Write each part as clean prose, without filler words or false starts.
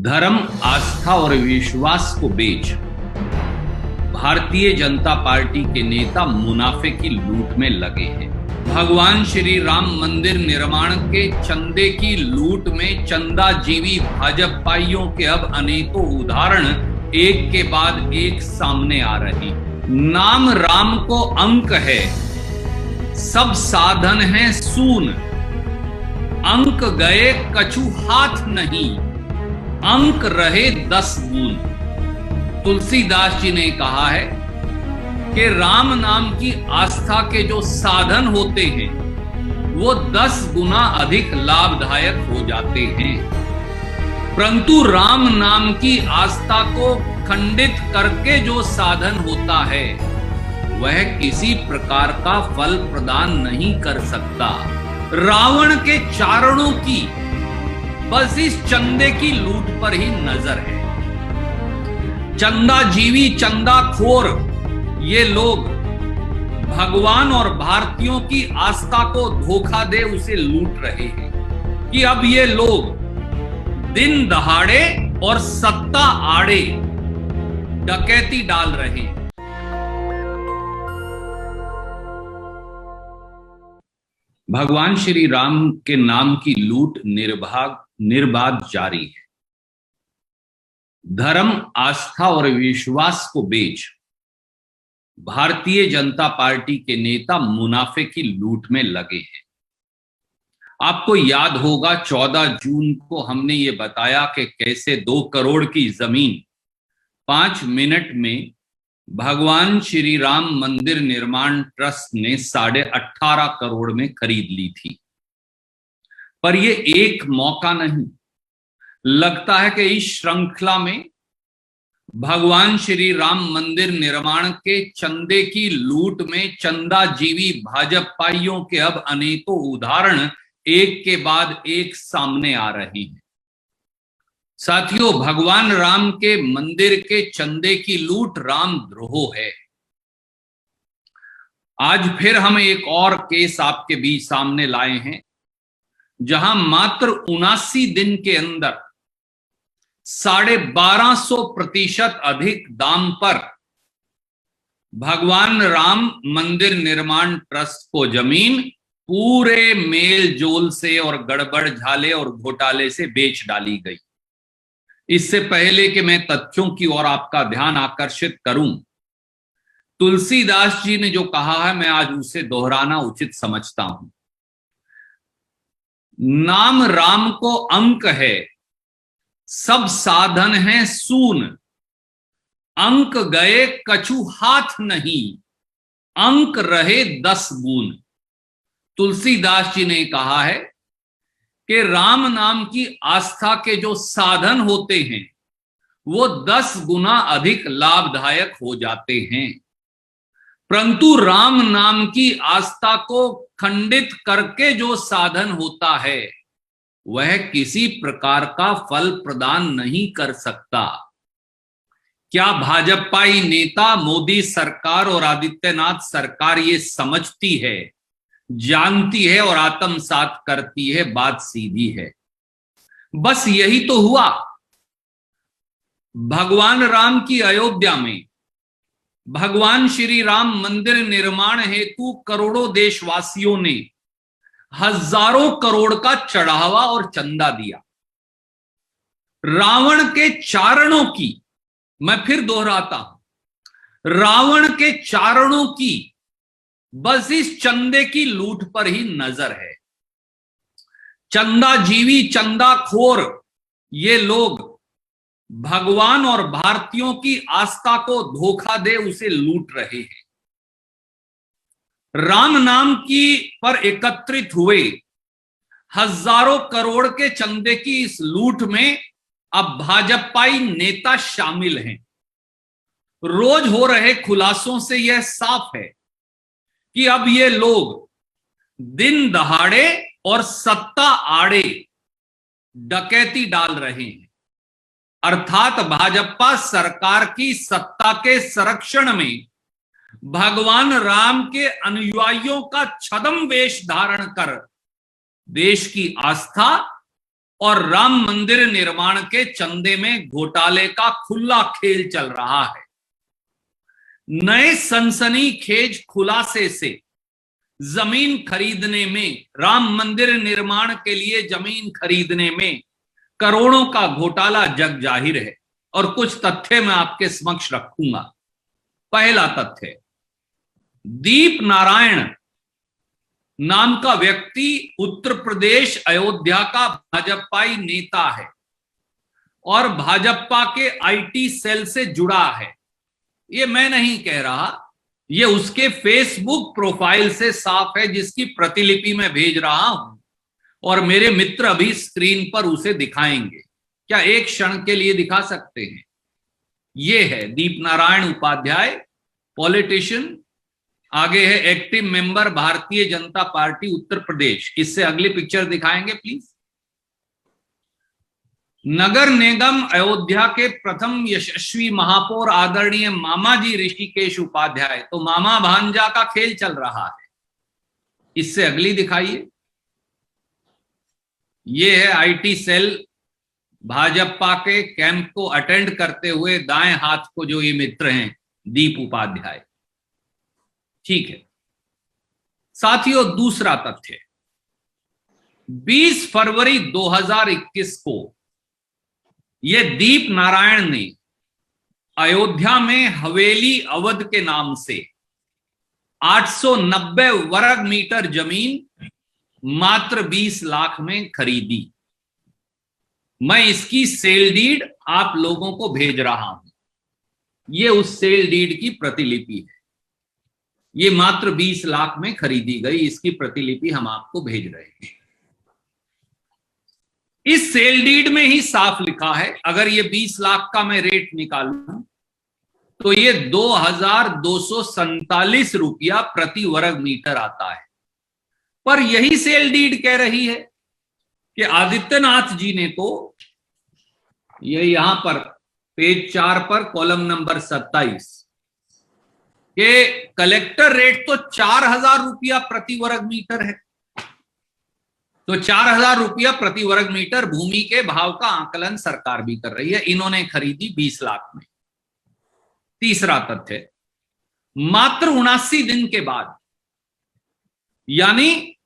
धर्म, आस्था और विश्वास को बेच भारतीय जनता पार्टी के नेता मुनाफे की लूट में लगे हैं। भगवान श्री राम मंदिर निर्माण के चंदे की लूट में चंदाजीवी भाजपाइयों के अब अनेकों उदाहरण एक के बाद एक सामने आ रहे। नाम राम को अंक है, सब साधन है सून। अंक गए कछु हाथ नहीं, अंक रहे 10 गुण। तुलसीदास जी ने कहा है कि राम नाम की आस्था के जो साधन होते हैं वो 10 गुना अधिक लाभदायक हो जाते हैं, परंतु राम नाम की आस्था को खंडित करके जो साधन होता है वह किसी प्रकार का फल प्रदान नहीं कर सकता। रावण के चारणों की बस इस चंदे की लूट पर ही नजर है। चंदाजीवी, चंदाखोर ये लोग भगवान और भारतीयों की आस्था को धोखा दे उसे लूट रहे हैं कि अब ये लोग दिन दहाड़े और सत्ता आड़े डकैती डाल रहे हैं। भगवान श्री राम के नाम की लूट निर्बाध जारी है। धर्म, आस्था और विश्वास को बेच भारतीय जनता पार्टी के नेता मुनाफे की लूट में लगे हैं। आपको याद होगा 14 जून को हमने ये बताया कि कैसे 2 करोड़ की जमीन 5 मिनट में भगवान श्री राम मंदिर निर्माण ट्रस्ट ने 18.5 करोड़ में खरीद ली थी। पर ये एक मौका नहीं, लगता है कि इस श्रृंखला में भगवान श्री राम मंदिर निर्माण के चंदे की लूट में चंदाजीवी भाजपाइयों के अब अनेकों उदाहरण एक के बाद एक सामने आ रहे हैं। साथियों, भगवान राम के मंदिर के चंदे की लूट रामद्रोह है। आज फिर हम एक और केस आपके बीच सामने लाए हैं, जहां मात्र 79 दिन के अंदर 1250% अधिक दाम पर भगवान राम मंदिर निर्माण ट्रस्ट को जमीन पूरे मेल जोल से और गड़बड़ झाले और घोटाले से बेच डाली गई। इससे पहले कि मैं तथ्यों की ओर आपका ध्यान आकर्षित करूं, तुलसीदास जी ने जो कहा है मैं आज उसे दोहराना उचित समझता हूं। नाम राम को अंक है, सब साधन है सून। अंक गए कछु हाथ नहीं, अंक रहे 10 गुण। तुलसीदास जी ने कहा है कि राम नाम की आस्था के जो साधन होते हैं वो 10 गुना अधिक लाभदायक हो जाते हैं, परंतु राम नाम की आस्था को खंडित करके जो साधन होता है वह किसी प्रकार का फल प्रदान नहीं कर सकता। क्या भाजपाई नेता, मोदी सरकार और आदित्यनाथ सरकार ये समझती है, जानती है और आत्मसात करती है? बात सीधी है। बस यही तो हुआ। भगवान राम की अयोध्या में भगवान श्री राम मंदिर निर्माण हेतु करोड़ों देशवासियों ने हजारों करोड़ का चढ़ावा और चंदा दिया। रावण के चारणों की, मैं फिर दोहराता हूं, रावण के चारणों की बस इस चंदे की लूट पर ही नजर है। चंदाजीवी, चंदाखोर ये लोग भगवान और भारतीयों की आस्था को धोखा दे उसे लूट रहे हैं। राम नाम की पर एकत्रित हुए हजारों करोड़ के चंदे की इस लूट में अब भाजपाई नेता शामिल हैं। रोज हो रहे खुलासों से यह साफ है कि अब ये लोग दिन दहाड़े और सत्ता आड़े डकैती डाल रहे हैं, अर्थात भाजपा सरकार की सत्ता के संरक्षण में भगवान राम के अनुयायियों का छद्म वेश धारण कर देश की आस्था और राम मंदिर निर्माण के चंदे में घोटाले का खुला खेल चल रहा है। नए सनसनीखेज खुलासे से जमीन खरीदने में, राम मंदिर निर्माण के लिए जमीन खरीदने में करोड़ों का घोटाला जग जाहिर है और कुछ तथ्य मैं आपके समक्ष रखूंगा। पहला तथ्य, दीप नारायण नाम का व्यक्ति उत्तर प्रदेश अयोध्या का भाजपाई नेता है और भाजपा के आईटी सेल से जुड़ा है। ये मैं नहीं कह रहा, ये उसके फेसबुक प्रोफाइल से साफ है, जिसकी प्रतिलिपि मैं भेज रहा हूं और मेरे मित्र अभी स्क्रीन पर उसे दिखाएंगे। क्या एक क्षण के लिए दिखा सकते हैं? ये है दीप नारायण उपाध्याय, पॉलिटिशियन। आगे है active member Bharatiya Janata party Uttar Pradesh. इससे अगली पिक्चर दिखाएंगे प्लीज। नगर निगम अयोध्या के प्रथम यशस्वी महापौर आदरणीय मामाजी ऋषिकेश उपाध्याय। तो मामा भांजा का खेल चल रहा है। इससे अगली दिखाइए। ये है आईटी सेल भाजपा के कैंप को अटेंड करते हुए दाएं हाथ को जो ये मित्र हैं, दीप उपाध्याय। ठीक है साथियों, दूसरा तथ्य, 20 फरवरी 2021 को ये दीप नारायण ने अयोध्या में हवेली अवध के नाम से 890 वर्ग मीटर जमीन मात्र 20 लाख में खरीदी। मैं इसकी सेल डीड आप लोगों को भेज रहा हूं। ये उस सेल डीड की प्रतिलिपि है। ये मात्र 20 लाख में खरीदी गई, इसकी प्रतिलिपि हम आपको भेज रहे हैं। इस सेल डीड में ही साफ लिखा है, अगर ये 20 लाख का मैं रेट निकालूं तो ये 2247 रुपया प्रति वर्ग मीटर आता है। पर यही सेल डीड कह रही है कि आदित्यनाथ जी ने तो, ये यहां पर पेज 4 पर कॉलम नंबर 27 के कलेक्टर रेट तो 4000 रुपया प्रति वर्ग मीटर है। तो 4000 रुपया प्रति वर्ग मीटर भूमि के भाव का आकलन सरकार भी कर रही है। इन्होंने खरीदी 20 लाख में। तीसरा तथ्य, मात्र 79 दिन के बाद यानी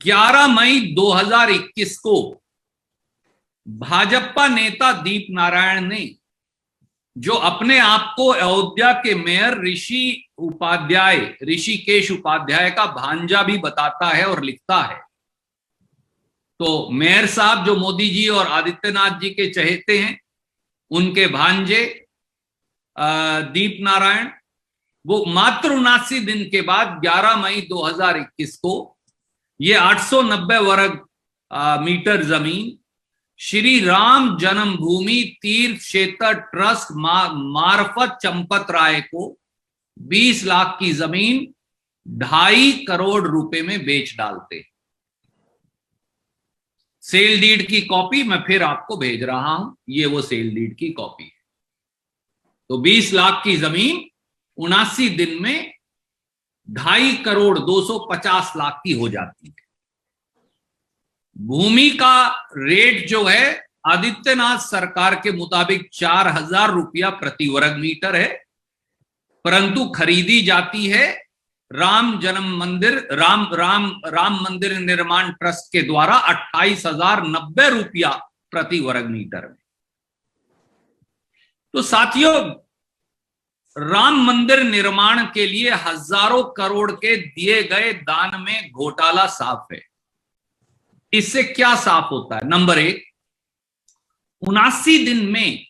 11 मई 2021 को भाजपा नेता दीप नारायण ने, जो अपने आप को अयोध्या के मेयर ऋषिकेश उपाध्याय का भांजा भी बताता है और लिखता है, तो मेयर साहब जो मोदी जी और आदित्यनाथ जी के चहेते हैं, उनके भांजे दीप नारायण, वो मात्र 79 दिन के बाद 11 मई 2021 को ये 890 वर्ग मीटर जमीन श्री राम जन्मभूमि तीर्थ क्षेत्र ट्रस्ट मार्फत चंपत राय को 20 लाख की जमीन 2.5 करोड़ रुपए में बेच डालते। सेल डीड की कॉपी मैं फिर आपको भेज रहा हूं, ये वो सेल डीड की कॉपी है। तो 20 लाख की जमीन 79 दिन में 2.5 करोड़ 250 लाख की हो जाती है। भूमि का रेट जो है आदित्यनाथ सरकार के मुताबिक 4000 रुपया प्रति वर्ग मीटर है, परंतु खरीदी जाती है राम मंदिर निर्माण ट्रस्ट के द्वारा 28,090 रुपया प्रति वर्ग मीटर में। तो साथियों, राम मंदिर निर्माण के लिए हजारों करोड़ के दिए गए दान में घोटाला साफ है। इससे क्या साफ होता है? नंबर 1, 79 दिन में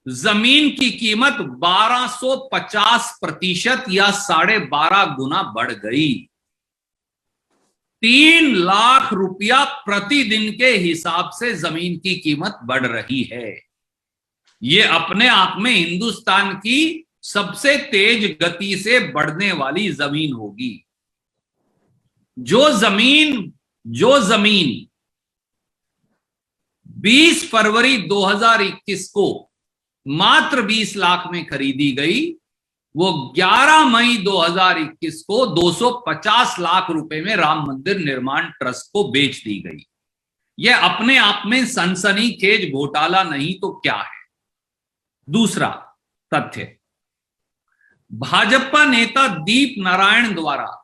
जमीन की कीमत 1250% या 12.5 गुना बढ़ गई। 3 लाख रुपया प्रतिदिन के हिसाब से जमीन की कीमत बढ़ रही है। ये अपने आप में हिंदुस्तान की सबसे तेज गति से बढ़ने वाली जमीन होगी। जो जमीन 20 फरवरी 2021 को मात्र 20 लाख में खरीदी गई, वो 11 मई 2021 को 250 लाख रुपए में राम मंदिर निर्माण ट्रस्ट को बेच दी गई। यह अपने आप में सनसनीखेज घोटाला नहीं तो क्या है? दूसरा तथ्य, भाजपा नेता दीप नारायण द्वारा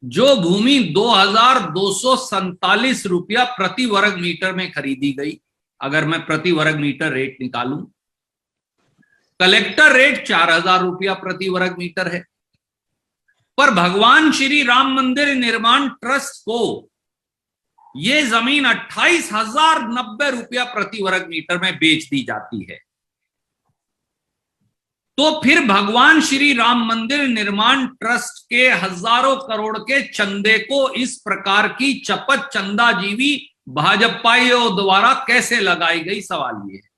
जो भूमि 2247 रुपया प्रति वर्ग मीटर में खरीदी गई, अगर मैं प्रति वर्ग मीटर रेट निकालूं, कलेक्टर रेट 4000 रुपया प्रति वर्ग मीटर है, पर भगवान श्री राम मंदिर निर्माण ट्रस्ट को यह जमीन 28,090 रुपया प्रति वर्ग मीटर में बेच दी जाती है। तो फिर भगवान श्री राम मंदिर निर्माण ट्रस्ट के हजारों करोड़ के चंदे को इस प्रकार की चपत चंदाजीवी भाजपाइयों द्वारा कैसे लगाई गई, सवाल ये है।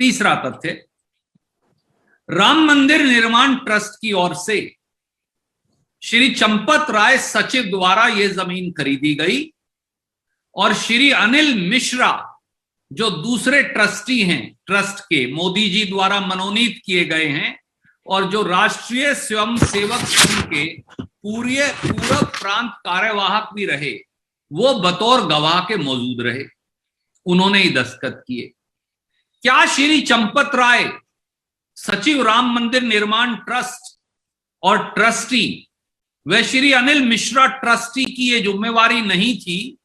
तीसरा तथ्य, राम मंदिर निर्माण ट्रस्ट की ओर से श्री चंपत राय सचिव द्वारा यह जमीन खरीदी गई और श्री अनिल मिश्रा जो दूसरे ट्रस्टी हैं ट्रस्ट के, मोदी जी द्वारा मनोनीत किए गए हैं और जो राष्ट्रीय स्वयंसेवक संघ के पूर्व प्रांत कार्यवाहक भी रहे, वो बतौर गवाह के मौजूद रहे, उन्होंने ही दस्तखत किए। क्या श्री चंपत राय सचिव राम मंदिर निर्माण ट्रस्ट और ट्रस्टी व श्री अनिल मिश्रा ट्रस्टी की यह जिम्मेवारी नहीं थी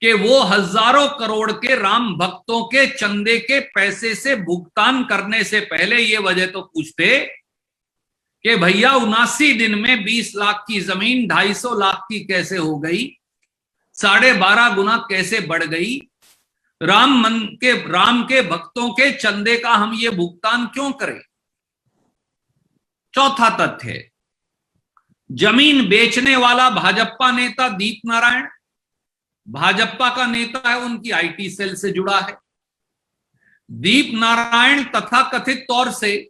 कि वो हजारों करोड़ के राम भक्तों के चंदे के पैसे से भुगतान करने से पहले ये वजह तो पूछते कि भैया 79 दिन में 20 लाख की जमीन 250 लाख की कैसे हो गई, 12.5 गुना कैसे बढ़ गई, राम के भक्तों के चंदे का हम ये भुगतान क्यों करें? चौथा तथ्य, जमीन बेचने वाला भाजपा नेता दीप नारायण भाजपा का नेता है, उनकी आईटी सेल से जुड़ा है। दीप नारायण तथा कथित तौर से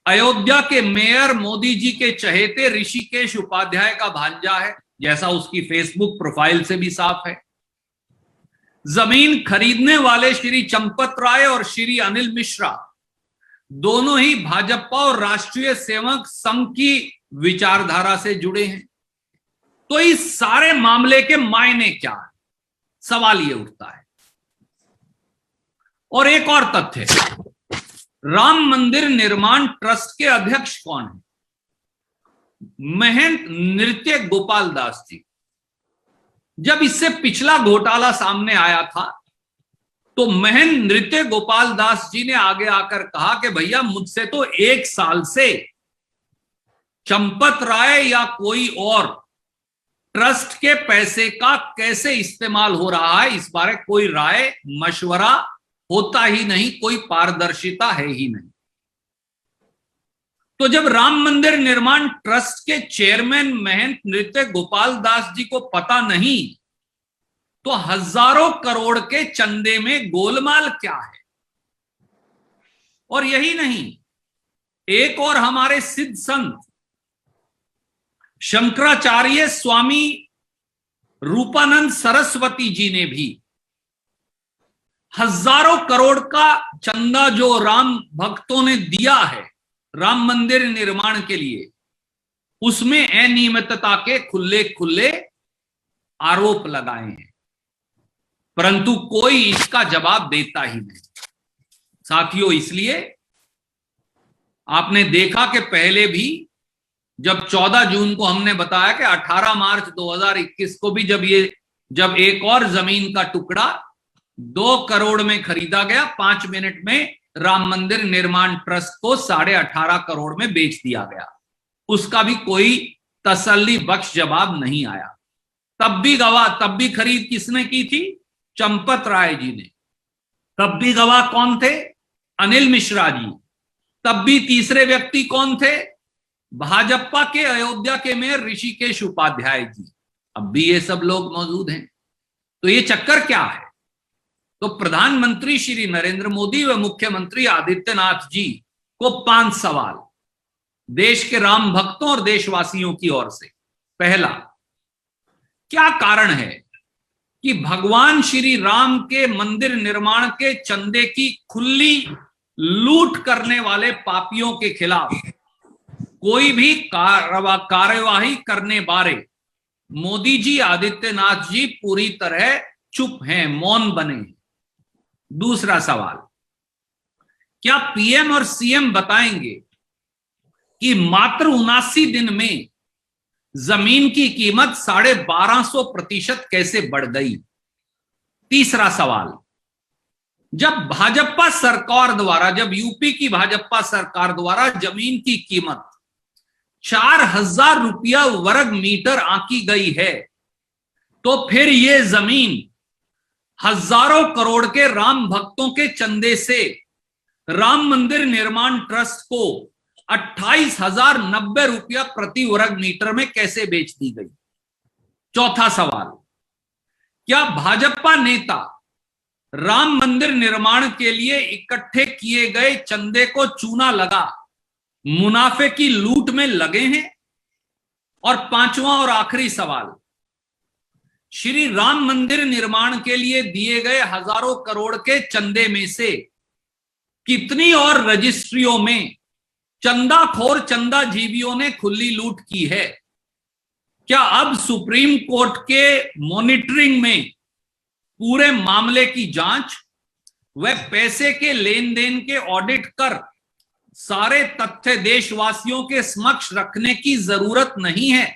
अयोध्या के मेयर मोदी जी के चहेते ऋषिकेश उपाध्याय का भांजा है, जैसा उसकी फेसबुक प्रोफाइल से भी साफ है। जमीन खरीदने वाले श्री चंपत राय और श्री अनिल मिश्रा दोनों ही भाजपा और राष्ट्रीय सेवक संघ की विचारधारा से जुड़े हैं। तो इस सारे मामले के मायने क्या है, सवाल यह उठता है। और एक और तथ्य, राम मंदिर निर्माण ट्रस्ट के अध्यक्ष कौन है? महंत नृत्य गोपाल दास जी। जब इससे पिछला घोटाला सामने आया था तो महंत नृत्य गोपाल दास जी ने आगे आकर कहा कि भैया मुझसे तो 1 साल से चंपत राय या कोई और ट्रस्ट के पैसे का कैसे इस्तेमाल हो रहा है, इस बारे कोई राय मशवरा होता ही नहीं, कोई पारदर्शिता है ही नहीं। तो जब राम मंदिर निर्माण ट्रस्ट के चेयरमैन महंत नृत्य गोपाल दास जी को पता नहीं, तो हजारों करोड़ के चंदे में गोलमाल क्या है? और यही नहीं, एक और हमारे सिद्ध संत शंकराचार्य स्वामी रूपानंद सरस्वती जी ने भी हजारों करोड़ का चंदा जो राम भक्तों ने दिया है राम मंदिर निर्माण के लिए, उसमें अनियमितता के खुले खुले आरोप लगाए हैं, परंतु कोई इसका जवाब देता ही नहीं। साथियों, इसलिए आपने देखा कि पहले भी जब 14 जून को हमने बताया कि 18 मार्च 2021 को भी जब एक और जमीन का टुकड़ा 2 करोड़ में खरीदा गया, 5 मिनट में राम मंदिर निर्माण ट्रस्ट को 18.5 करोड़ में बेच दिया गया, उसका भी कोई तसल्ली बख्श जवाब नहीं आया। तब भी खरीद किसने की थी? चंपत राय जी ने। तब भी गवाह कौन थे? अनिल मिश्रा जी। तब भी तीसरे व्यक्ति कौन थे? भाजपा के अयोध्या के मेयर ऋषिकेश उपाध्याय जी। अब भी ये सब लोग मौजूद हैं। तो ये चक्कर क्या है? तो प्रधानमंत्री श्री नरेंद्र मोदी व मुख्यमंत्री आदित्यनाथ जी को 5 सवाल देश के राम भक्तों और देशवासियों की ओर से। पहला, क्या कारण है कि भगवान श्री राम के मंदिर निर्माण के चंदे की खुली लूट करने वाले पापियों के खिलाफ कोई भी कार्यवाही करने बारे मोदी जी, आदित्यनाथ जी पूरी तरह चुप हैं, मौन बने हैं। दूसरा सवाल, क्या पीएम और सीएम बताएंगे कि मात्र 79 दिन में जमीन की कीमत 1250% कैसे बढ़ गई? तीसरा सवाल, जब भाजपा सरकार द्वारा, जब यूपी की भाजपा सरकार द्वारा जमीन की कीमत 4000 रुपया वर्ग मीटर आंकी गई है, तो फिर ये जमीन हजारों करोड़ के राम भक्तों के चंदे से राम मंदिर निर्माण ट्रस्ट को 28,090 रुपया प्रति वर्ग मीटर में कैसे बेच दी गई? चौथा सवाल, क्या भाजपा नेता राम मंदिर निर्माण के लिए इकट्ठे किए गए चंदे को चूना लगा मुनाफे की लूट में लगे हैं? और पांचवा और आखिरी सवाल, श्री राम मंदिर निर्माण के लिए दिए गए हजारों करोड़ के चंदे में से कितनी और रजिस्ट्रियों में चंदाखोर चंदाजीवियों ने खुली लूट की है? क्या अब सुप्रीम कोर्ट के मॉनिटरिंग में पूरे मामले की जांच व पैसे के लेन देन के ऑडिट कर सारे तथ्य देशवासियों के समक्ष रखने की जरूरत नहीं है?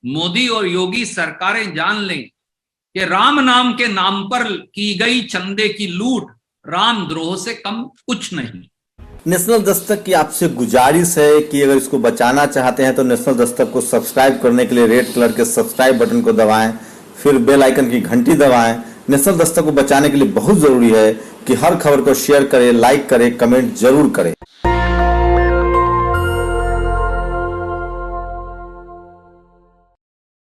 मोदी और योगी सरकारें जान लें कि राम नाम के नाम पर की गई चंदे की लूट रामद्रोह से कम कुछ नहीं। नेशनल दस्तक की आपसे गुजारिश है कि अगर इसको बचाना चाहते हैं तो नेशनल दस्तक को सब्सक्राइब करने के लिए रेड कलर के सब्सक्राइब बटन को दबाएं, फिर बेल आइकन की घंटी दबाएं। नेशनल दस्तक को बचाने के लिए बहुत जरूरी है कि हर खबर को शेयर करें, लाइक करें, कमेंट जरूर करें।